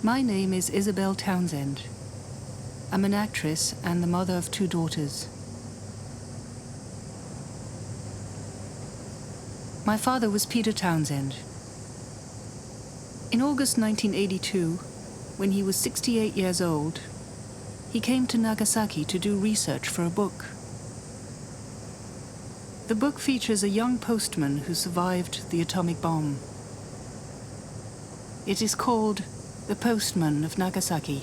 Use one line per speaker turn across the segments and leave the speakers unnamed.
My name is Isabelle Townsend. I'm an actress and the mother of 2 daughters. My father was Peter Townsend. In August 1982, when he was 68 years old, he came to Nagasaki to do research for a book. The book features a young postman who survived the atomic bomb. It is called The Postman of Nagasaki.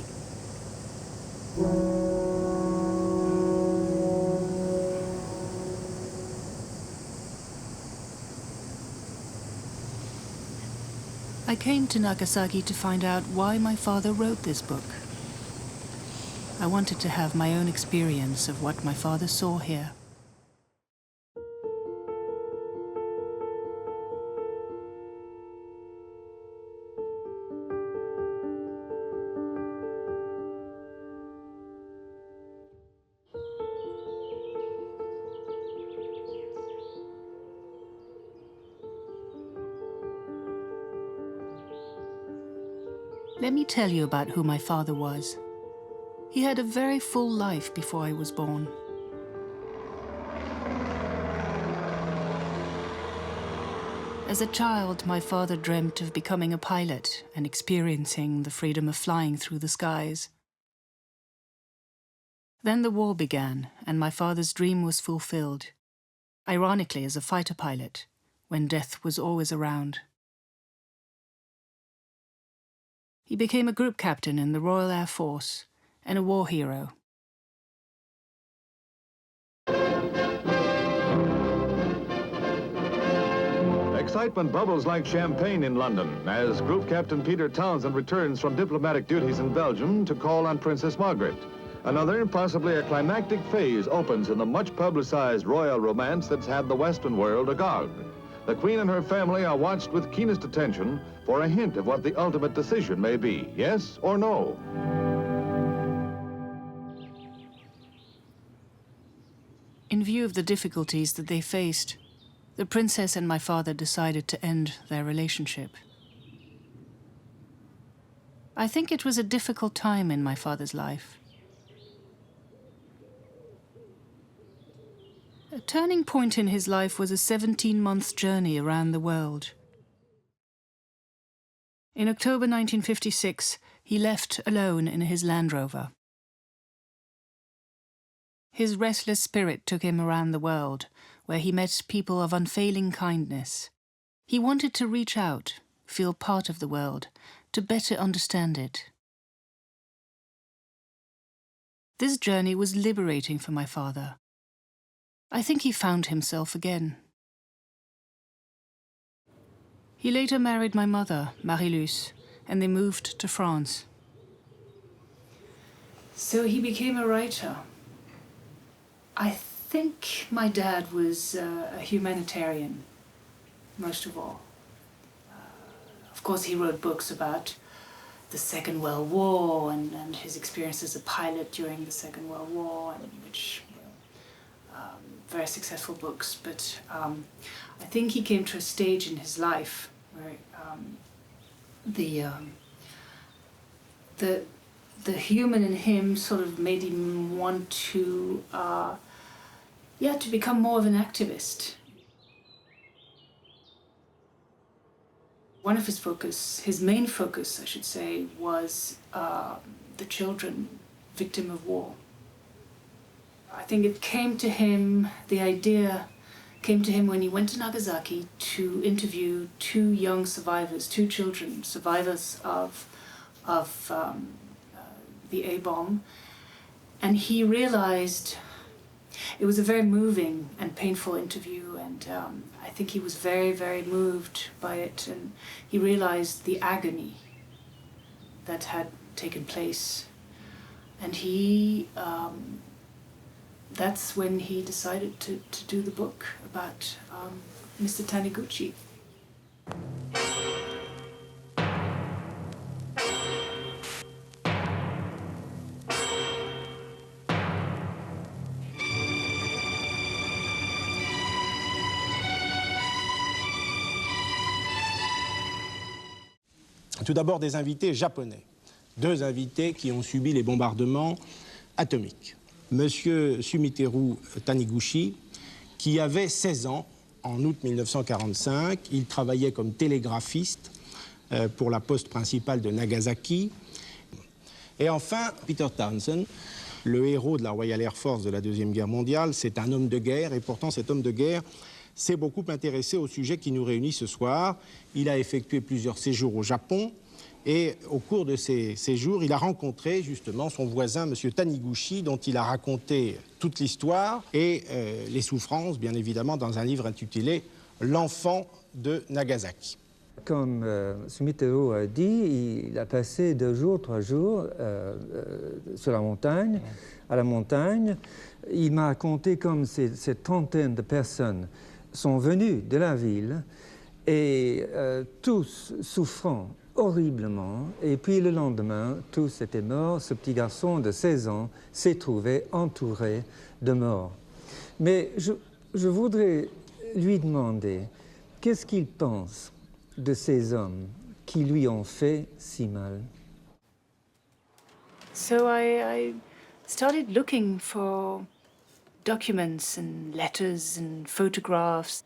I came to Nagasaki to find out why my father wrote this book. I wanted to have my own experience of what my father saw here. Let me tell you about who my father was. He had a very full life before I was born. As a child, my father dreamt of becoming a pilot and experiencing the freedom of flying through the skies. Then the war began, and my father's dream was fulfilled, ironically as a fighter pilot, when death was always around. He became a group captain in the Royal Air Force and a war hero.
Excitement bubbles like champagne in London as Group Captain Peter Townsend returns from diplomatic duties in Belgium to call on Princess Margaret. Another, possibly a climactic phase, opens in the much-publicized royal romance that's had the Western world agog. The Queen and her family are watched with keenest attention for a hint of what the ultimate decision may be, yes or no.
In view of the difficulties that they faced, the princess and my father decided to end their relationship. I think it was a difficult time in my father's life. A turning point in his life was a 17-month journey around the world. In October 1956, he left alone in his Land Rover. His restless spirit took him around the world, where he met people of unfailing kindness. He wanted to reach out, feel part of the world, to better understand it. This journey was liberating for my father. I think he found himself again. He later married my mother, Marie-Luce, and they moved to France. So he became a writer. I think my dad was a humanitarian, most of all. Of course, he wrote books about the Second World War and his experience as a pilot during the Second World War, and which very successful books, but I think he came to a stage in his life where the human in him sort of made him want to become more of an activist. One of his main focus, I should say, was the children victim of war. I think it came to him, the idea came to him when he went to Nagasaki to interview 2 young survivors, 2 children, survivors of the A-bomb. And he realized, it was a very moving and painful interview, and I think he was very, very moved by it, and he realized the agony that had taken place. And that's when he decided to do the book about Mr. Taniguchi.
Tout d'abord des invités japonais. deux invités qui ont subi les bombardements atomiques. Monsieur Sumiteru Taniguchi, qui avait 16 ans en août 1945, il travaillait comme télégraphiste pour la poste principale de Nagasaki. Et enfin, Peter Townsend, le héros de la Royal Air Force de la Deuxième Guerre mondiale, c'est un homme de guerre, et pourtant cet homme de guerre s'est beaucoup intéressé au sujet qui nous réunit ce soir. Il a effectué plusieurs séjours au Japon, et au cours de ces séjours, il a rencontré justement son voisin, M. Taniguchi, dont il a raconté toute l'histoire et les souffrances, bien évidemment, dans un livre intitulé « L'enfant de Nagasaki ».
Comme Sumiteru a dit, il a passé 2 jours, 3 jours sur la montagne, à la montagne. Il m'a raconté comme cette trentaine de personnes sont venues de la ville et tous souffrant horriblement. Et puis le lendemain, tous étaient morts. Ce petit garçon de 16 ans s'est trouvé entouré de morts. Mais je voudrais lui demander qu'est-ce qu'il pense de ces hommes qui lui ont fait si mal.
So I started looking for documents and letters and photographs.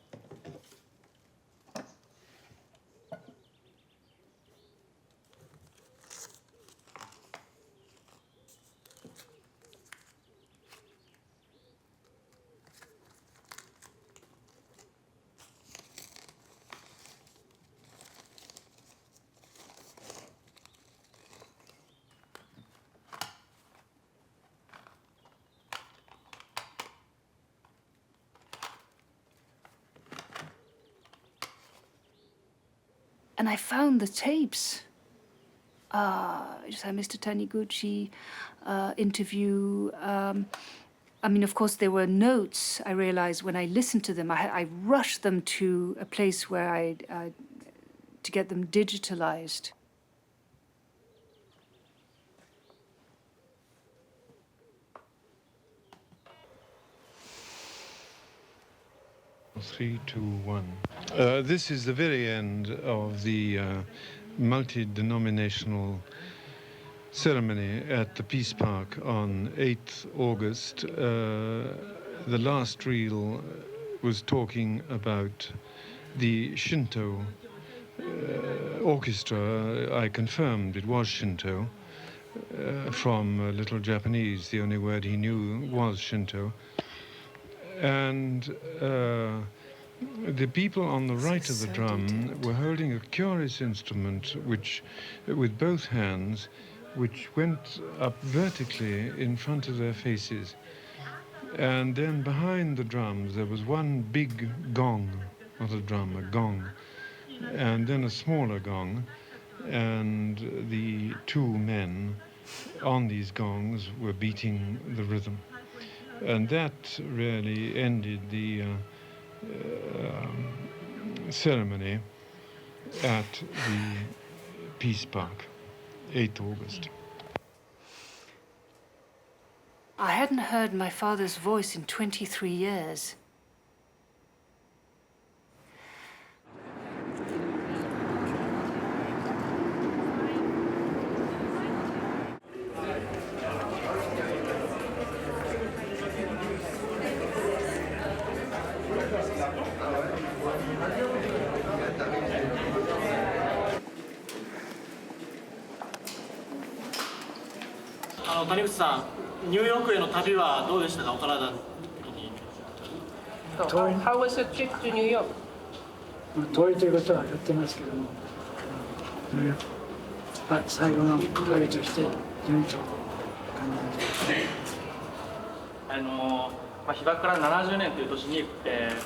And I found the tapes. Just had Mr. Taniguchi interview. I mean, of course, there were notes. I realized when I listened to them, I rushed them to a place where to get them digitalized.
Three, two, one. This is the very end of the multi-denominational ceremony at the Peace Park on 8th August. The last reel was talking about the Shinto orchestra. I confirmed it was Shinto. From Little Japanese, the only word he knew was Shinto. And the people on the right of the drum were holding a curious instrument which, with both hands, which went up vertically in front of their faces. And then behind the drums there was one big gong, not a drum, a gong, and then a smaller gong, and the two men on these gongs were beating the rhythm. And that really ended the ceremony at the Peace Park, 8th August.
I hadn't heard my father's voice in 23 years.
How was the trip to New York?
遠いということは言ってますけども、最後の旅として順調と感じました。
被爆から70年という年に、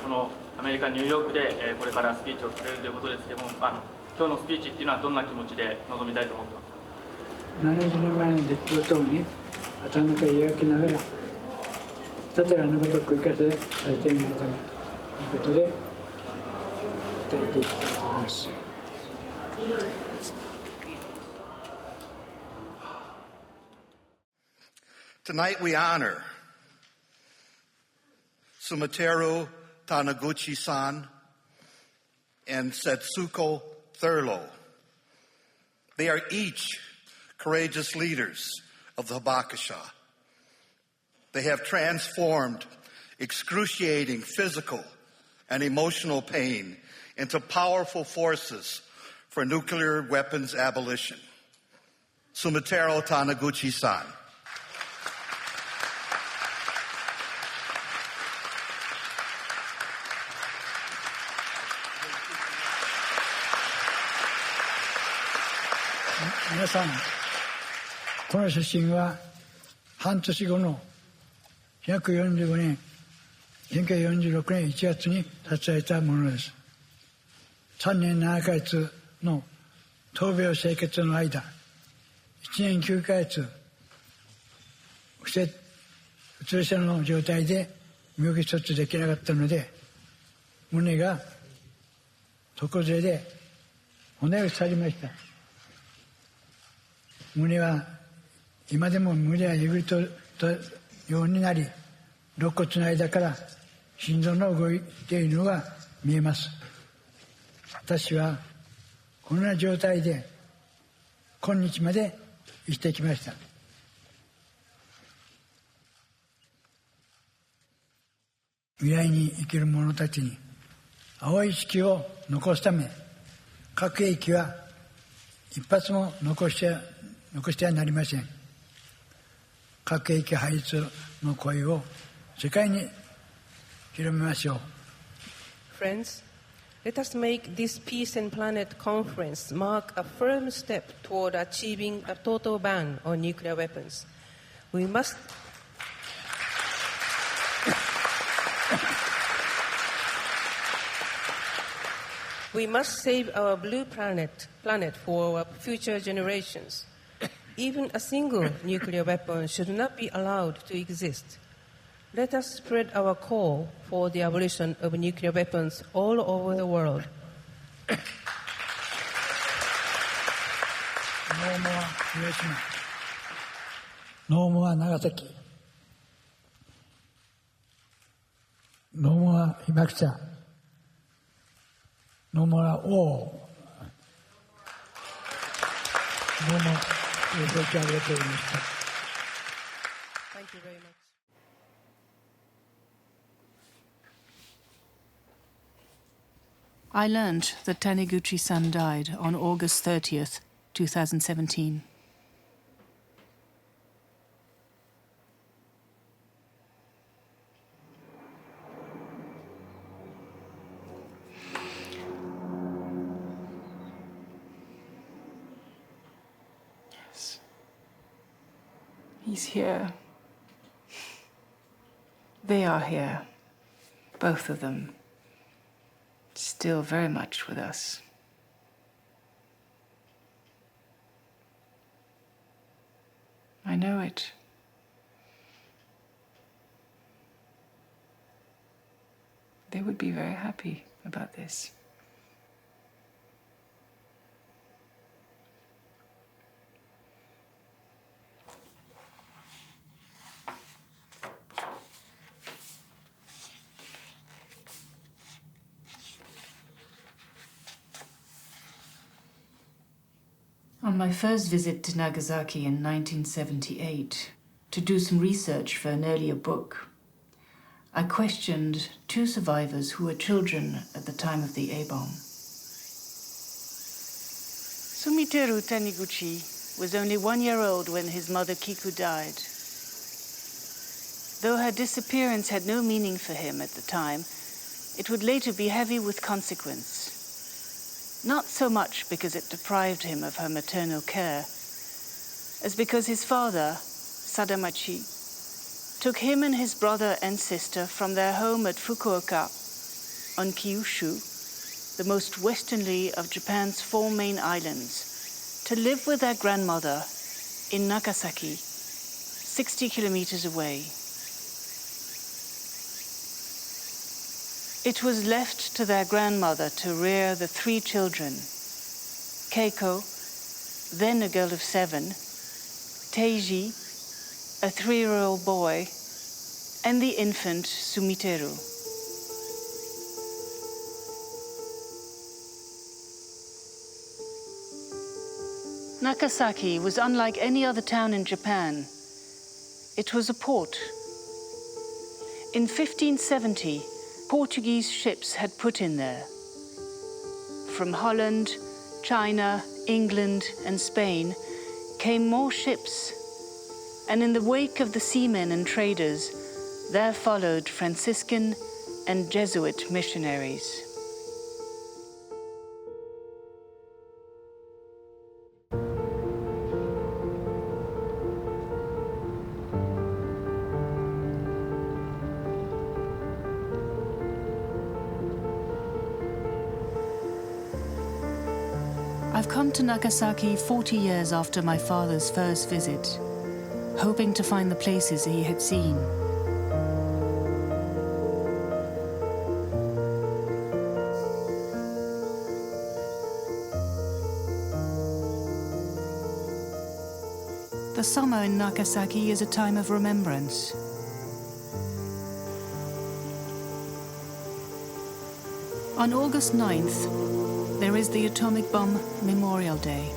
このアメリカ・ニューヨークで、これからスピーチをされるということですけども、今日のスピーチっていうのはどんな気持ちで臨みたいと思ってますか？70年前の出来事に頭の中描きながら、たとえことを繰り返されているのかということで伝えていきたいと思います。
Tonight we honor Sumiteru Taniguchi-san and Setsuko Thurlow. They are each courageous leaders of the Hibakusha. They have transformed excruciating physical and emotional pain into powerful forces for nuclear weapons abolition. Sumiteru Taniguchi-san.
皆さん、この写真は半年後の145年、1946年1月に撮影されたものです。3年7ヶ月の闘病生活の間、1年9ヶ月、うつ伏せの状態で身動き一つできなかったので、胸が床ずれで骨を去りました。胸は今でも胸はえぐりとようになり、肋骨の間から心臓の動いているのが見えます。私はこんな状態で今日まで生きてきました。未来に生きる者たちに青い月を残すため、核兵器は一発も残してはなりません。核兵器廃絶の声を世界に広めましょう。
Friends, let us make this Peace and Planet Conference mark a firm step toward achieving a total ban on nuclear weapons. We must save our blue planet for our future generations. Even a single nuclear weapon should not be allowed to exist. Let us spread our call for the abolition of nuclear weapons all over the world.
No more Hiroshima. No more Nagasaki. No more Hibakusha. No more war. No more. Thank
you very much.
I learned that Taniguchi-san died on August 30th, 2017. Yes. He's here. They are here, both of them. Still very much with us. I know it. They would be very happy about this. On my first visit to Nagasaki in 1978, to do some research for an earlier book, I questioned two survivors who were children at the time of the A-bomb.
Sumiteru Taniguchi was only 1 year old when his mother Kiku died. Though her disappearance had no meaning for him at the time, it would later be heavy with consequence. Not so much because it deprived him of her maternal care, as because his father, Sadamachi, took him and his brother and sister from their home at Fukuoka on Kyushu, the most westernly of Japan's 4 main islands, to live with their grandmother in Nagasaki, 60 kilometers away. It was left to their grandmother to rear the 3 children, Keiko, then a girl of 7, Teiji, a 3-year-old boy, and the infant Sumiteru. Nagasaki was unlike any other town in Japan. It was a port. In 1570, Portuguese ships had put in there. From Holland, China, England, and Spain came more ships, and in the wake of the seamen and traders, there followed Franciscan and Jesuit missionaries. I've come to Nagasaki 40 years after my father's first visit, hoping to find the places he had seen. The summer in Nagasaki is a time of remembrance. On August 9th, there is the atomic bomb Memorial Day.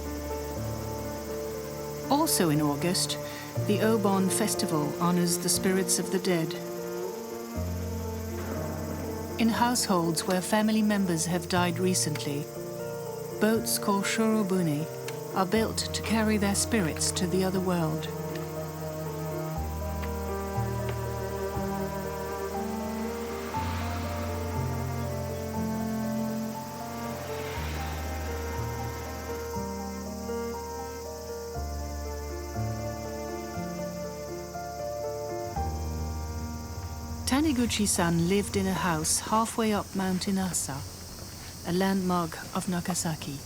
Also in August, the Obon Festival honors the spirits of the dead. In households where family members have died recently, boats called shorobune are built to carry their spirits to the other world. Taniguchi-san lived in a house halfway up Mount Inasa, a landmark of Nagasaki.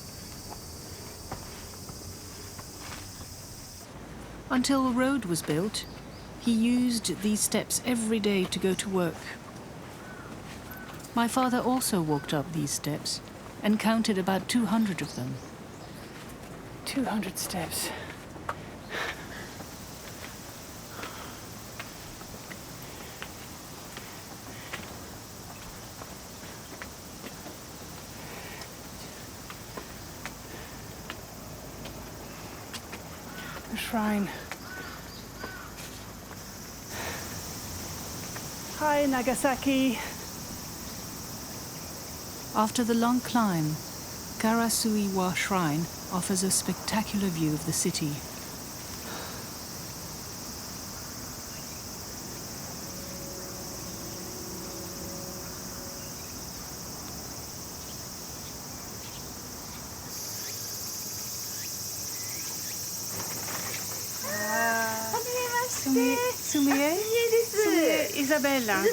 Until a road was built, he used these steps every day to go to work. My father also walked up these steps and counted about 200 of them. 200 steps. Shrine. Hi, Nagasaki. After the long climb, Karasuiwa Shrine offers a spectacular view of the city. Sumie? Isabelle.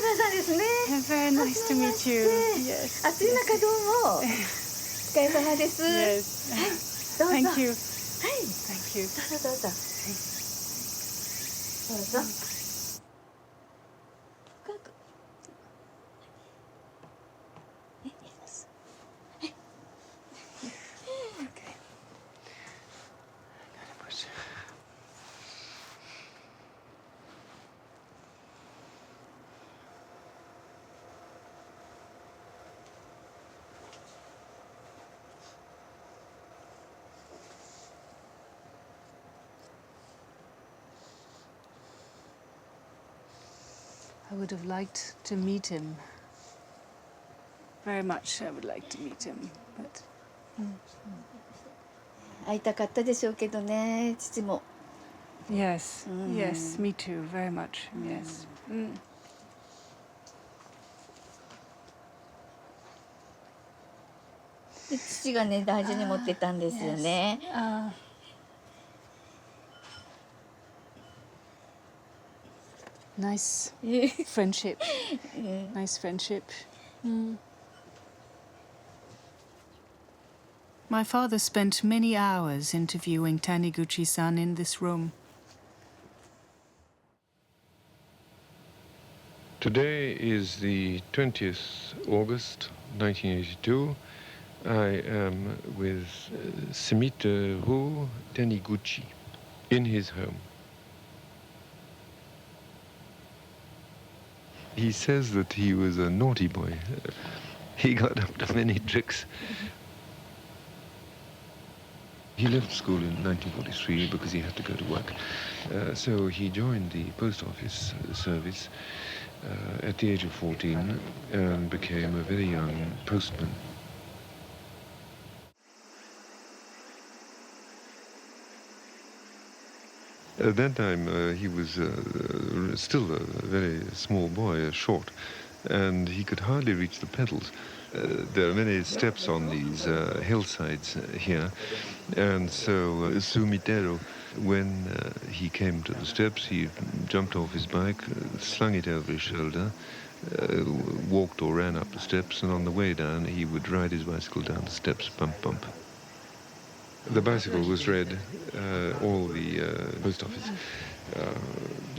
Very nice to meet you. Yes.
暑い中どうも。お疲れ様です。
Yes.
どうぞ。
Thank you.
はい。
Thank you.
どうぞどうぞ。どうぞ。
I would have liked to meet him. Very much I would like to meet him, but...
会いたかったでしょうけどね、父も。
Yes, yes, me too, very much, yes.
で父がね、大事に持ってたんですよね。
Nice friendship. Nice friendship. My father spent many hours interviewing Taniguchi-san in this room.
Today is the 20th August 1982. I am with Sumiteru Taniguchi in his home. He says that he was a naughty boy. He got up to many tricks. He left school in 1943 because he had to go to work. So he joined the post office service at the age of 14 and became a very young postman. At that time, he was still a very small boy, short, and he could hardly reach the pedals. There are many steps on these hillsides here, and so Sumiteru, when he came to the steps, he jumped off his bike, slung it over his shoulder, walked or ran up the steps, and on the way down he would ride his bicycle down the steps, bump, bump. The bicycle was read, all the post office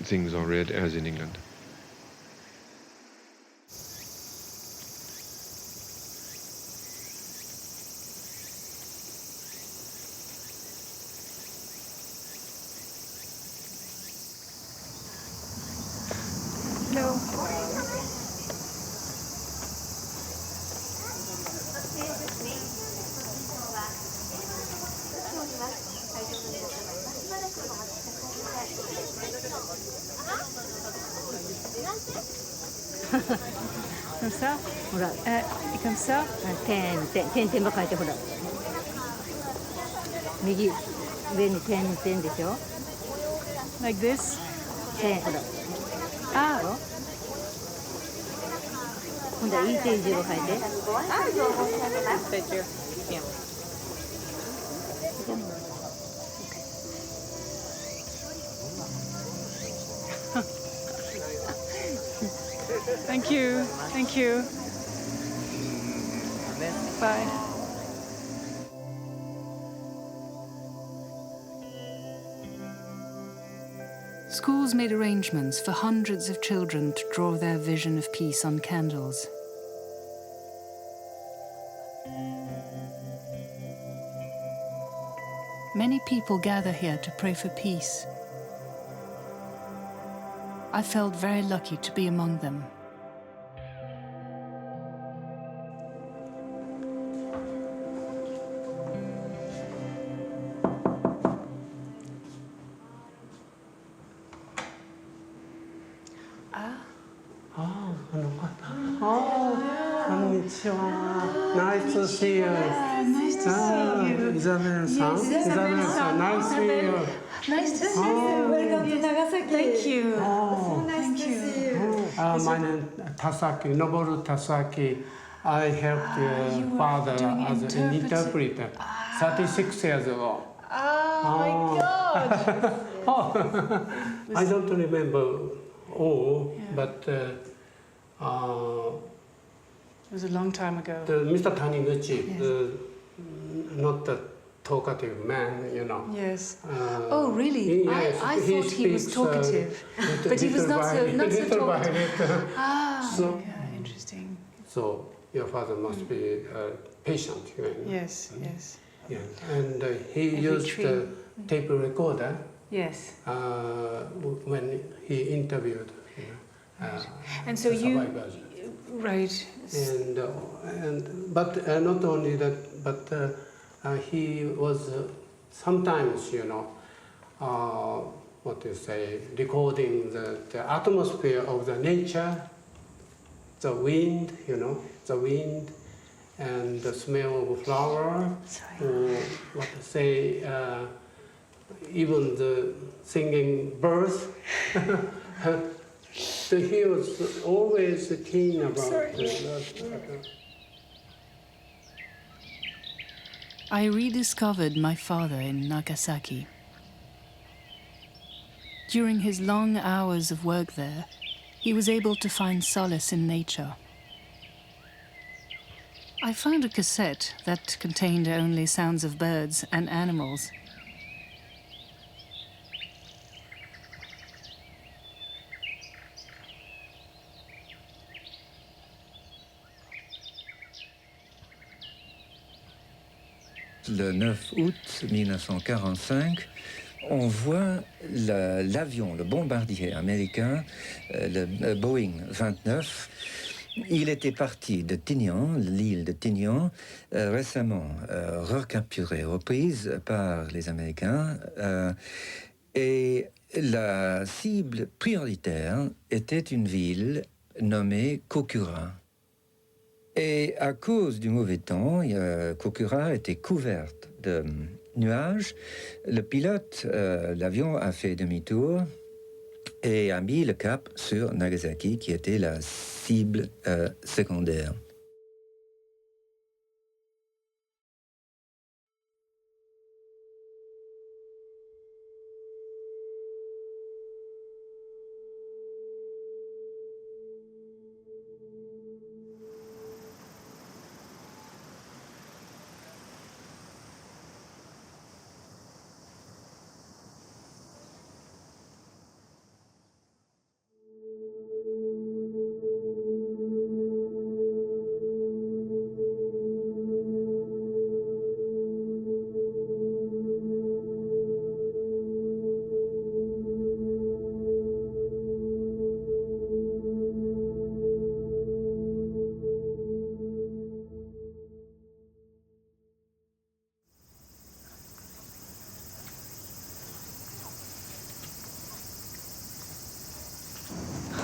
things are read as in England.
Hello. Comme ça?
Voilà.
Et comme ça?
点々ば書いてほら。右上に点々でしょ。
Like this?
ほら。
Ah.
今度はいい点字を書いて。
Thank you. Thank you. Bye. Schools made arrangements for hundreds of children to draw their vision of peace on candles. Many people gather here to pray for peace. I felt very lucky to be among them.
Nice to see you.
Nice to see you.
Isabelle-san. Isabelle-san, nice to see you.
Nice to see you.
Welcome to Nagasaki.
Thank you.
Oh.
Nice to see you.
My name is Tasaki, Noboru Tasaki. I helped your father as an interpreter 36 years ago.
Oh my God.
Oh. I don't remember all, but
It was a long time ago.
Mr. Taniguchi, not the talkative man, you know.
Yes. Oh, really?
Yes,
I thought he was talkative, but he was not so talkative.
So,
okay, interesting.
So your father must be patient.
Yes, yes.
Yeah, and he used the tape recorder.
Yes.
When he interviewed.
Right. And so you.
Survivors.
Right.
But not only that, but he was sometimes, you know, what do you say, recording the atmosphere of the nature, the wind, you know, the wind, and the smell of flower, or what to say, even the singing birds. So he was always keen about that.
I rediscovered my father in Nagasaki. During his long hours of work there, he was able to find solace in nature. I found a cassette that contained only sounds of birds and animals.
Le 9 août 1945, on voit l'avion, le bombardier américain, le Boeing 29, Il était parti de Tinian, l'île de Tinian, récemment recapturée, reprise par les Américains. Et la cible prioritaire était une ville nommée Kokura. Et à cause du mauvais temps, Kokura était couverte de nuages. Le pilote, l'avion a fait demi-tour et a mis le cap sur Nagasaki, qui était la cible secondaire.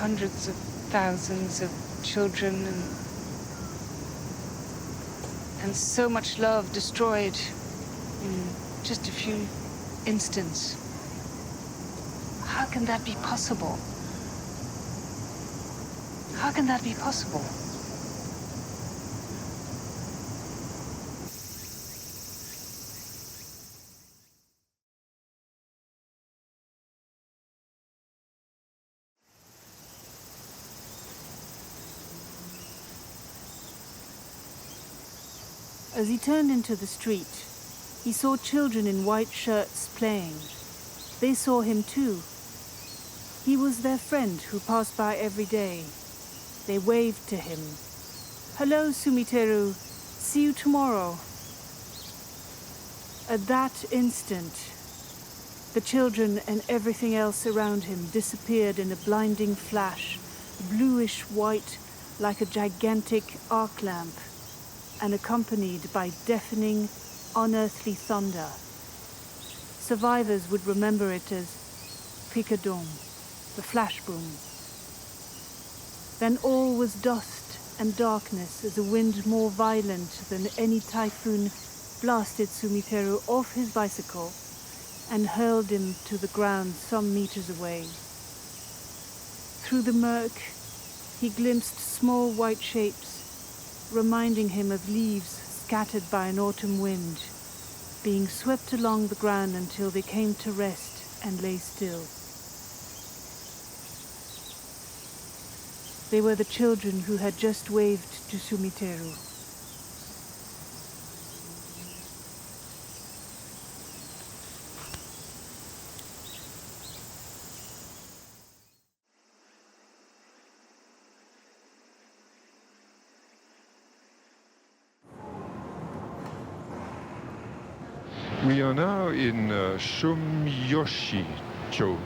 Hundreds of thousands of children and so much love destroyed in just a few instants. How can that be possible? How can that be possible? As he turned into the street, he saw children in white shirts playing. They saw him too. He was their friend who passed by every day. They waved to him. "Hello, Sumiteru. See you tomorrow." At that instant, the children and everything else around him disappeared in a blinding flash, bluish white like a gigantic arc lamp, and accompanied by deafening, unearthly thunder. Survivors would remember it as picadon, the flash boom. Then all was dust and darkness as a wind more violent than any typhoon blasted Sumiteru off his bicycle and hurled him to the ground some meters away. Through the murk, he glimpsed small white shapes, reminding him of leaves scattered by an autumn wind, being swept along the ground until they came to rest and lay still. They were the children who had just waved to Sumiteru.
We are now in Shumyoshi-cho,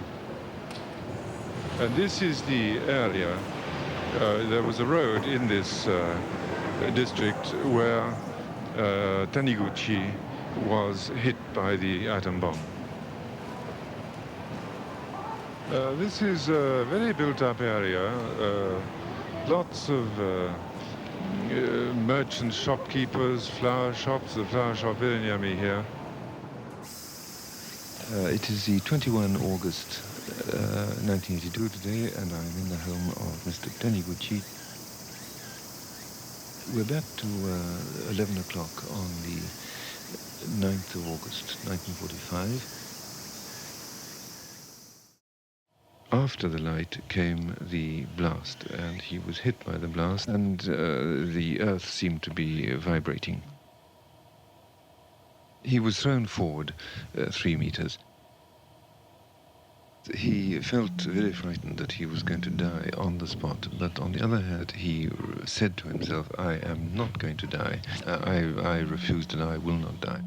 and this is the area. There was a road in this district where Taniguchi was hit by the atom bomb. This is a very built-up area, lots of merchants, shopkeepers, flower shops. The flower shop very near me here.
It is the 21 August 1982 today, and I'm in the home of Mr. Taniguchi. We're back to 11 o'clock on the 9th of August 1945. After the light came the blast, and he was hit by the blast, and the earth seemed to be vibrating. He was thrown forward 3 meters. He felt very frightened that he was going to die on the spot, but on the other hand, he said to himself, "I am not going to die. I refuse to die, I will not die."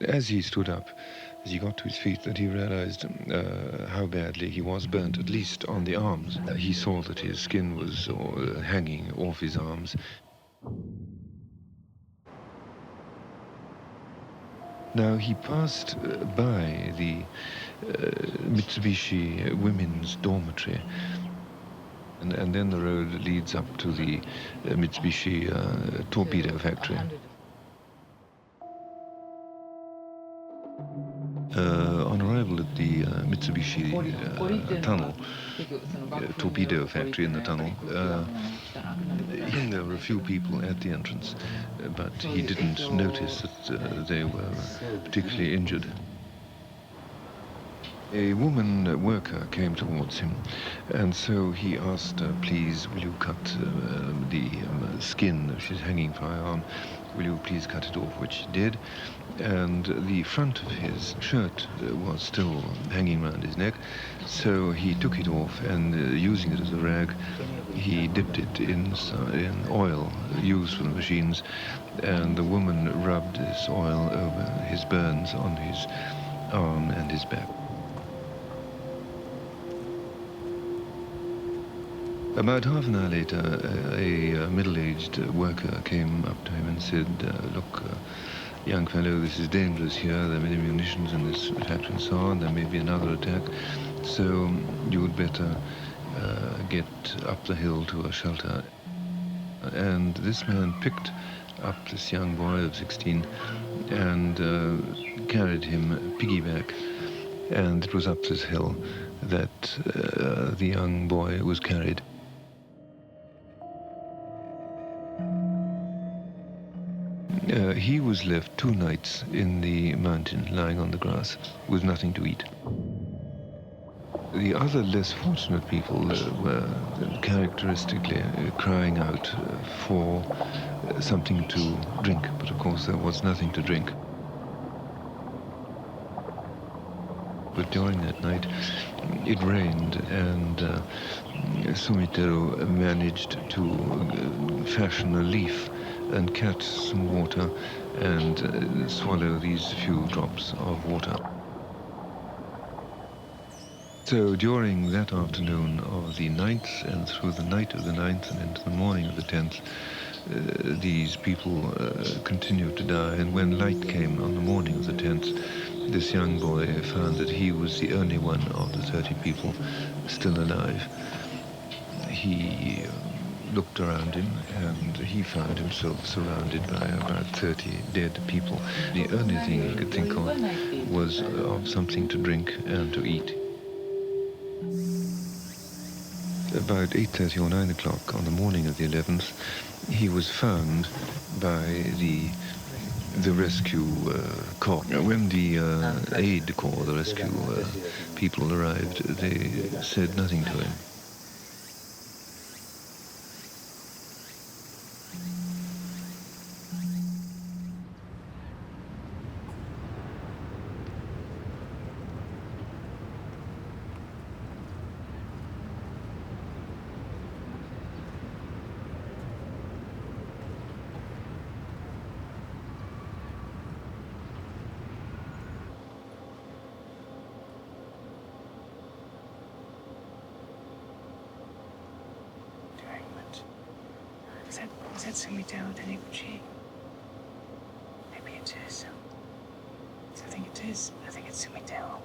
As he stood up, as he got to his feet that he realized how badly he was burnt, at least on the arms. He saw that his skin was hanging off his arms. Now he passed by the Mitsubishi women's dormitory, and then the road leads up to the Mitsubishi torpedo factory. On arrival at the Mitsubishi tunnel, torpedo factory in the tunnel, there were a few people at the entrance, but he didn't notice that they were particularly injured. A woman worker came towards him, and so he asked her, please, will you cut the skin that she's hanging from her arm? Will you please cut it off? Which she did, and the front of his shirt was still hanging around his neck, so he took it off, and using it as a rag, he dipped it in oil used for the machines, and the woman rubbed this oil over his burns on his arm and his back. About half an hour later, a middle-aged worker came up to him and said, look, young fellow, this is dangerous here. There are many munitions in this factory and so on. There may be another attack. So you would better get up the hill to a shelter. And this man picked up this young boy of 16 and carried him piggyback. And it was up this hill that the young boy was carried. He was left 2 nights in the mountain, lying on the grass, with nothing to eat. The other less fortunate people were characteristically crying out for something to drink, but of course there was nothing to drink. But during that night, it rained, and Sumiteru managed to fashion a leaf and catch some water and swallow these few drops of water. So during that afternoon of the 9th and through the night of the 9th and into the morning of the 10th, these people continued to die, and when light came on the morning of the 10th, this young boy found that he was the only one of the 30 people still alive. He looked around him, and he found himself surrounded by about 30 dead people. The only thing he could think of was of something to drink and to eat. About 8:30 or 9 o'clock on the morning of the 11th, he was found by the rescue corps. When the aid corps, the rescue people arrived, they said nothing to him.
Is that Sumiteru Taniguchi? Maybe it is. I think it is. I think it's Sumiteru.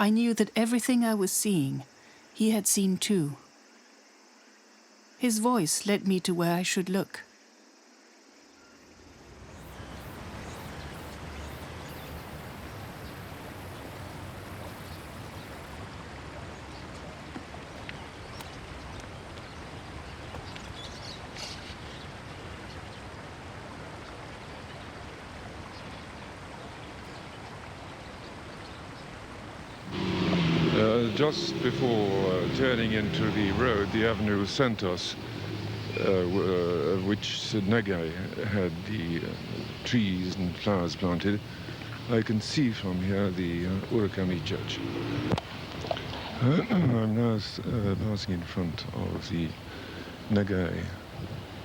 I knew that everything I was seeing he had seen too. His voice led me to where I should look.
Just before turning into the road, the avenue sent us, which Nagai had the trees and flowers planted. I can see from here the Urakami Church. I'm now passing in front of the Nagai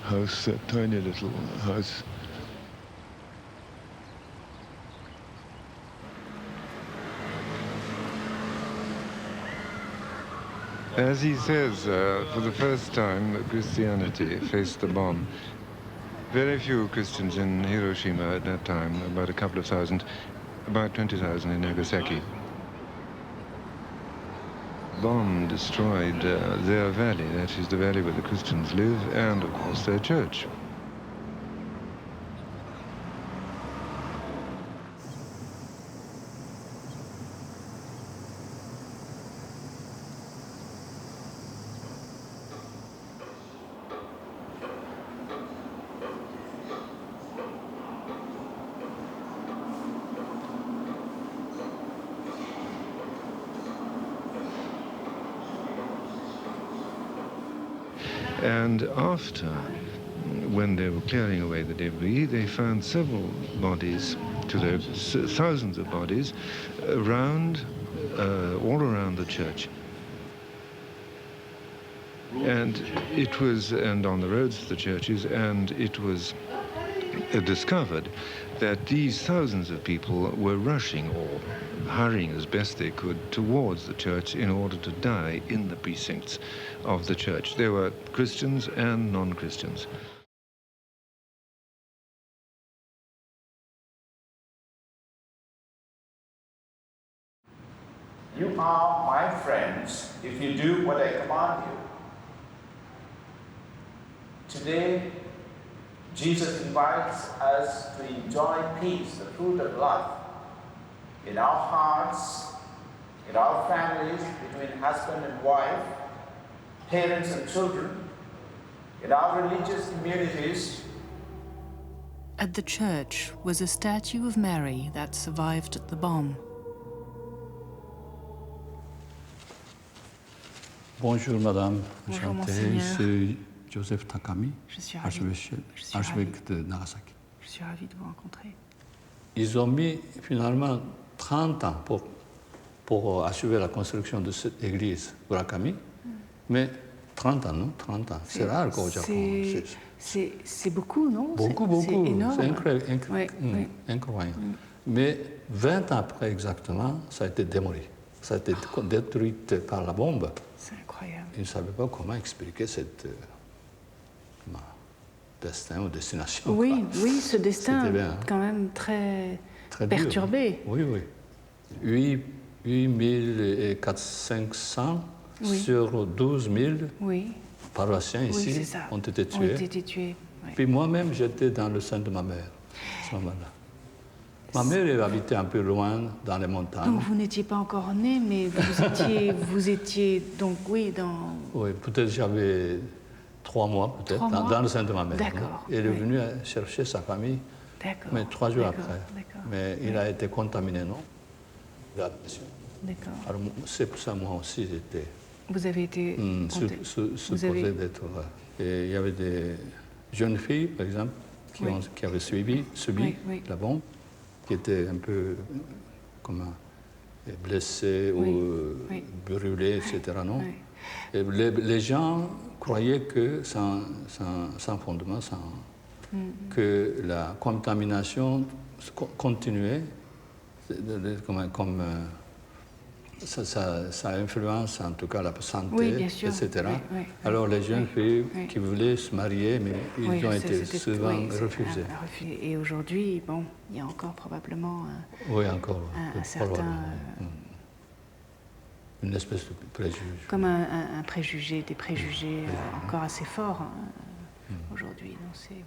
house, that tiny little house. As he says, for the first time, Christianity faced the bomb. Very few Christians in Hiroshima at that time, about a couple of thousand, about 20,000 in Nagasaki. Bomb destroyed their valley, that is the valley where the Christians live, and of course their church. And after, when they were clearing away the debris, they found several bodies, thousands of bodies, around, all around the church. And on the roads to the churches, and it was discovered that these thousands of people were rushing or hurrying as best they could towards the church in order to die in the precincts of the church. There were Christians and non-Christians.
You are my friends if you do what I command you. Today, Jesus invites us to enjoy peace, the fruit of love, in our hearts, in our families, between husband and wife, parents and children, in our religious communities.
At the church was a statue of Mary that survived the bomb.
Bonjour madame,
Bonjour,
enchanté, c'est Joseph Takami, archevêque de Nagasaki.
Je suis ravie de vous rencontrer.
Ils ont mis finalement 30 ans pour achever la construction de cette église Urakami, mais 30 ans, non 30 ans, c'est rare qu'au Japon.
C'est beaucoup, non?
Beaucoup.
C'est énorme.
C'est incroyable. Mais 20 ans après exactement, ça a été démoli. Ça a été détruit par la bombe.
C'est incroyable.
Ils ne savaient pas comment expliquer cette destin ou destination.
Oui, ce destin quand même très perturbé.
Dur. Oui. 8500 sur 12 000 paroissiens ici ont été tués. Puis moi-même, j'étais dans le sein de ma mère à ce moment-là. Ma mère elle habitait un peu loin dans les montagnes.
Donc vous n'étiez pas encore né, mais vous étiez donc dans...
Oui, peut-être j'avais 3 mois, peut-être, dans le sein de ma mère.
D'accord.
Elle est venue chercher sa famille, mais 3 jours après. Mais il a été contaminé, non? D'accord. Alors c'est pour ça moi aussi j'étais...
Vous avez été...
supposé d'être là. Et il y avait des jeunes filles, par exemple, qui avaient subi la bombe, qui étaient un peu blessées ou brûlées, etc. Non? Et les gens croyaient que sans fondement, que la contamination continuait, comme ça influence en tout cas la santé, etc. Alors les jeunes filles qui voulaient se marier, mais ils ont été souvent refusés.
Et aujourd'hui, il y a encore probablement un certain...
une espèce de préjugé.
Comme un préjugé, des préjugés encore assez forts aujourd'hui. Donc c'est...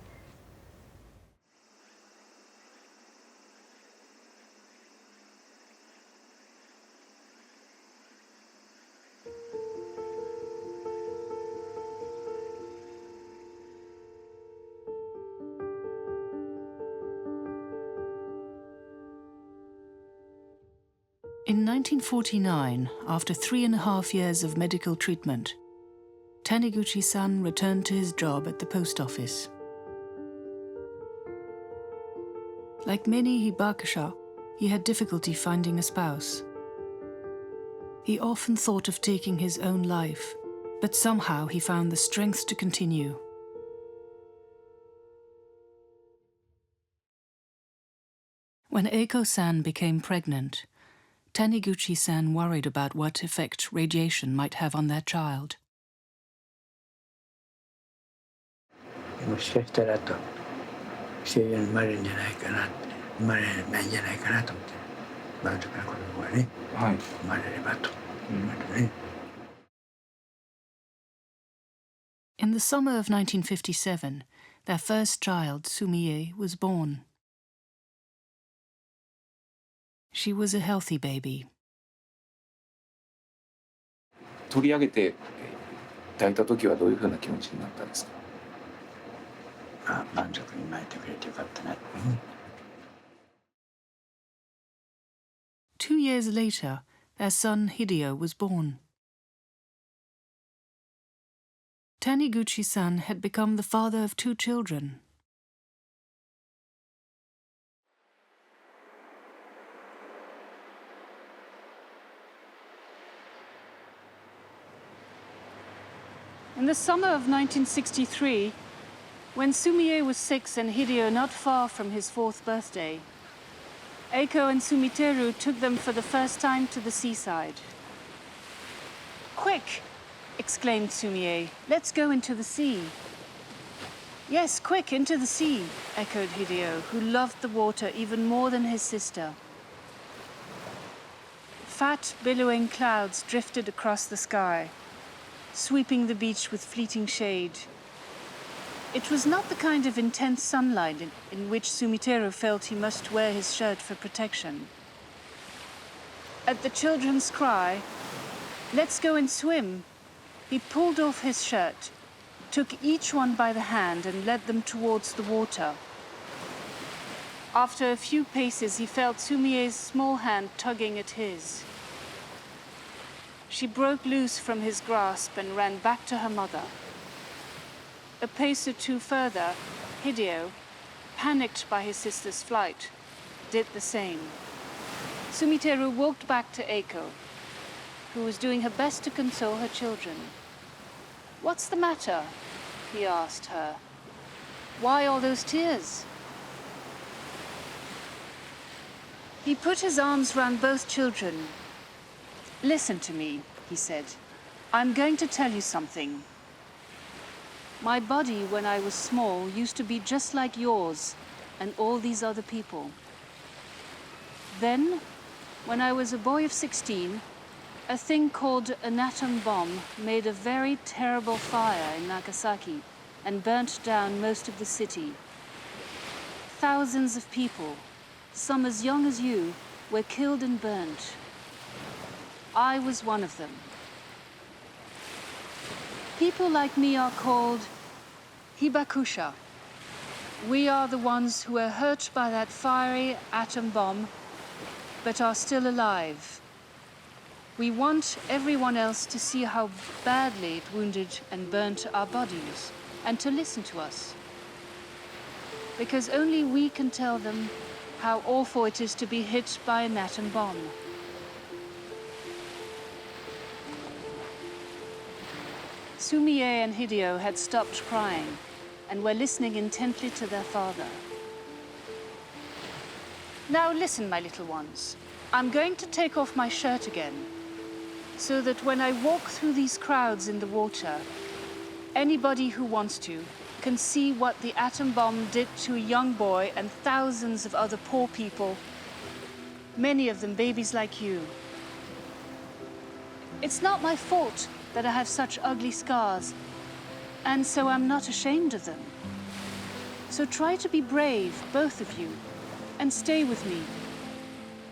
In 1949, after 3.5 years of medical treatment, Taniguchi-san returned to his job at the post office. Like many hibakusha, he had difficulty finding a spouse. He often thought of taking his own life, but somehow he found the strength to continue. When Eiko-san became pregnant, Taniguchi-san worried about what effect radiation might have on their child. In the summer of 1957, their first child, Sumie, was born. She was a healthy baby.
取り上げて抱いた時はどういうふうな気持ちになったんですか？満足に生まれてくれてよかったな。
2 years later, their son Hideo was born. Taniguchi-san had become the father of 2 children. In the summer of 1963, when Sumie was 6 and Hideo not far from his 4th birthday, Eiko and Sumiteru took them for the first time to the seaside. "Quick!" exclaimed Sumie. "Let's go into the sea." "Yes, quick, into the sea," echoed Hideo, who loved the water even more than his sister. Fat, billowing clouds drifted across the sky, sweeping the beach with fleeting shade. It was not the kind of intense sunlight in which Sumiteru felt he must wear his shirt for protection. At the children's cry, "Let's go and swim," he pulled off his shirt, took each one by the hand and led them towards the water. After a few paces, he felt Sumie's small hand tugging at his. She broke loose from his grasp and ran back to her mother. A pace or 2 further, Hideo, panicked by his sister's flight, did the same. Sumiteru walked back to Eiko, who was doing her best to console her children. "What's the matter?" he asked her. "Why all those tears?" He put his arms round both children. "Listen to me," he said. "I'm going to tell you something. My body, when I was small, used to be just like yours and all these other people. Then, when I was a boy of 16, a thing called an atom bomb made a very terrible fire in Nagasaki and burnt down most of the city. Thousands of people, some as young as you, were killed and burnt. I was one of them. People like me are called hibakusha. We are the ones who were hurt by that fiery atom bomb, but are still alive. We want everyone else to see how badly it wounded and burnt our bodies, and to listen to us. Because only we can tell them how awful it is to be hit by an atom bomb. Sumie and Hideo had stopped crying and were listening intently to their father. "Now listen, my little ones. I'm going to take off my shirt again, so that when I walk through these crowds in the water, anybody who wants to can see what the atom bomb did to a young boy and thousands of other poor people, many of them babies like you. It's not my fault that I have such ugly scars, and so I'm not ashamed of them. So try to be brave, both of you, and stay with me.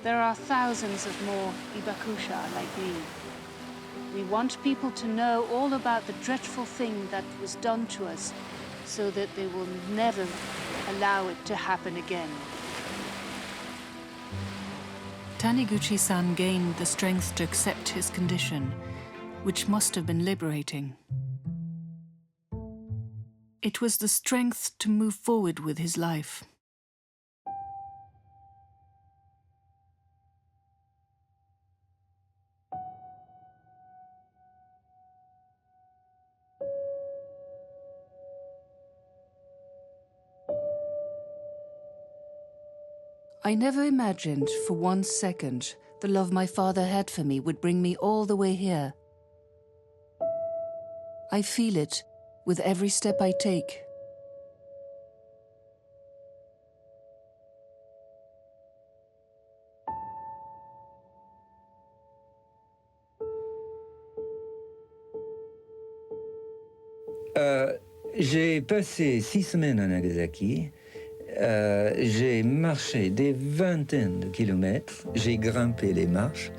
There are thousands of more Ibakusha like me. We want people to know all about the dreadful thing that was done to us, so that they will never allow it to happen again. Taniguchi-san gained the strength to accept his condition, which must have been liberating. It was the strength to move forward with his life. I never imagined for 1 second the love my father had for me would bring me all the way here. I feel it with every step I take.
J'ai passé 6 semaines à Nagasaki. J'ai marché des vingtaines de kilomètres, j'ai grimpé les marches.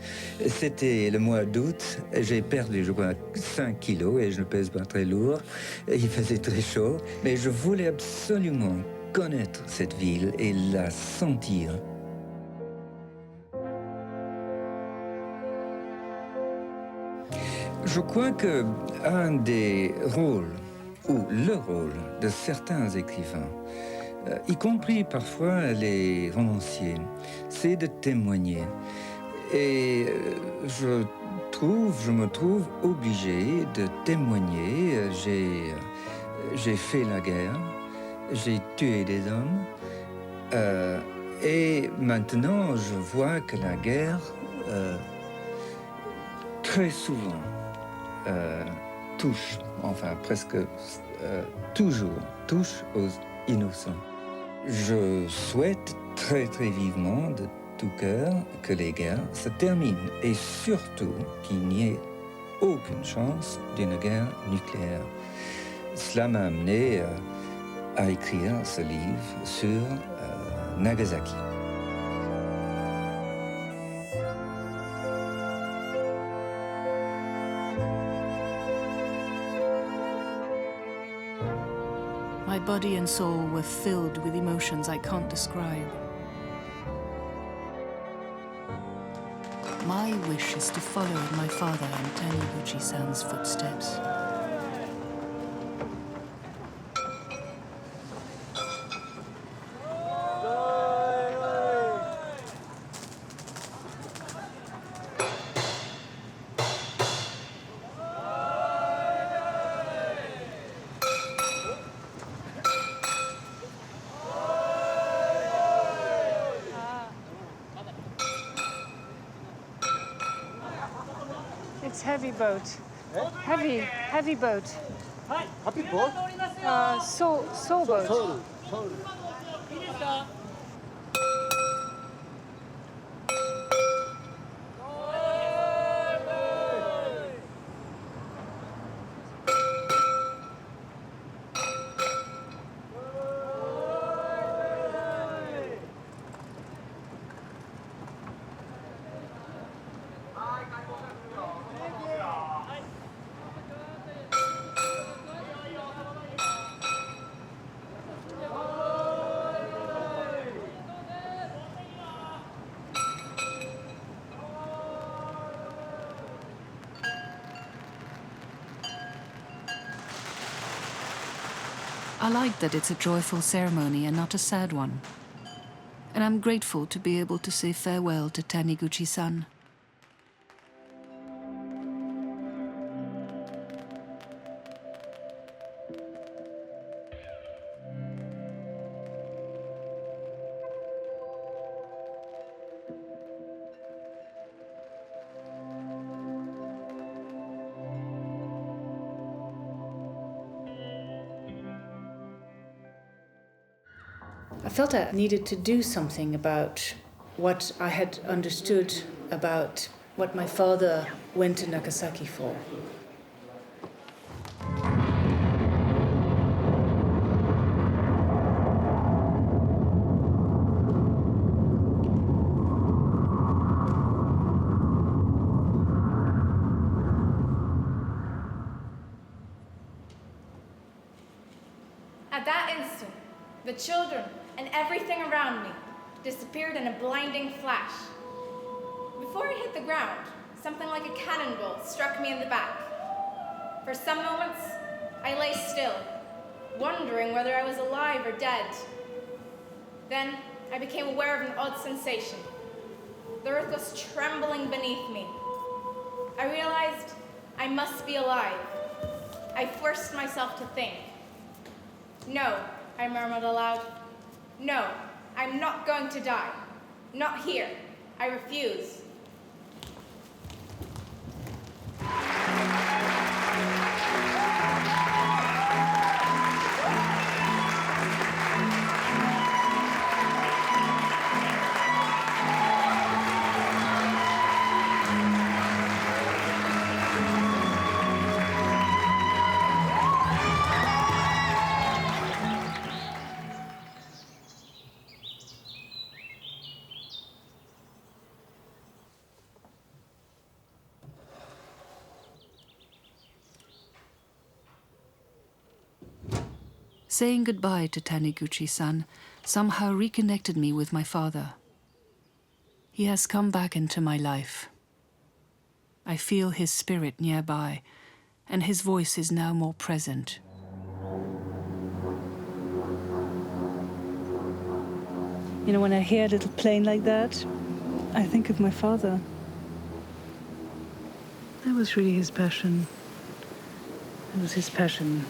C'était le mois d'août, j'ai perdu, je crois, 5 kilos et je ne pèse pas très lourd. Il faisait très chaud, mais je voulais absolument connaître cette ville et la sentir. Je crois qu'un des rôles, ou le rôle de certains écrivains, y compris parfois les romanciers, c'est de témoigner. Et je me trouve obligé de témoigner. J'ai fait la guerre, j'ai tué des hommes, et maintenant je vois que la guerre, très souvent, touche, enfin presque toujours, touche aux innocents. Je souhaite très très vivement de tout cœur que les guerres se terminent et surtout qu'il n'y ait aucune chance d'une guerre nucléaire. Cela m'a amené à écrire ce livre sur Nagasaki.
My body and soul were filled with emotions I can't describe. My wish is to follow in my father and Taniguchi-san's footsteps. It's heavy boat. Heavy boat.
Happy boat?
Soul boat. I like that it's a joyful ceremony and not a sad one. And I'm grateful to be able to say farewell to Taniguchi-san. I felt I needed to do something about what I had understood about
what my father went to Nagasaki for.
At that instant, the children and everything around me disappeared in a blinding flash. Before I hit the ground, something like a cannonball struck me in the back. For some moments, I lay still, wondering whether I was alive or dead. Then, I became aware of an odd sensation. The earth was trembling beneath me. I realized I must be alive. I forced myself to think. No, I murmured aloud. No, I'm not going to die. Not here. I refuse.
Saying goodbye to Taniguchi-san somehow reconnected me with my father. He has come back into my life. I feel his spirit nearby, and his voice is now more present.
You know, when I hear a little plane like that, I think of my father. That was really his passion. It was his passion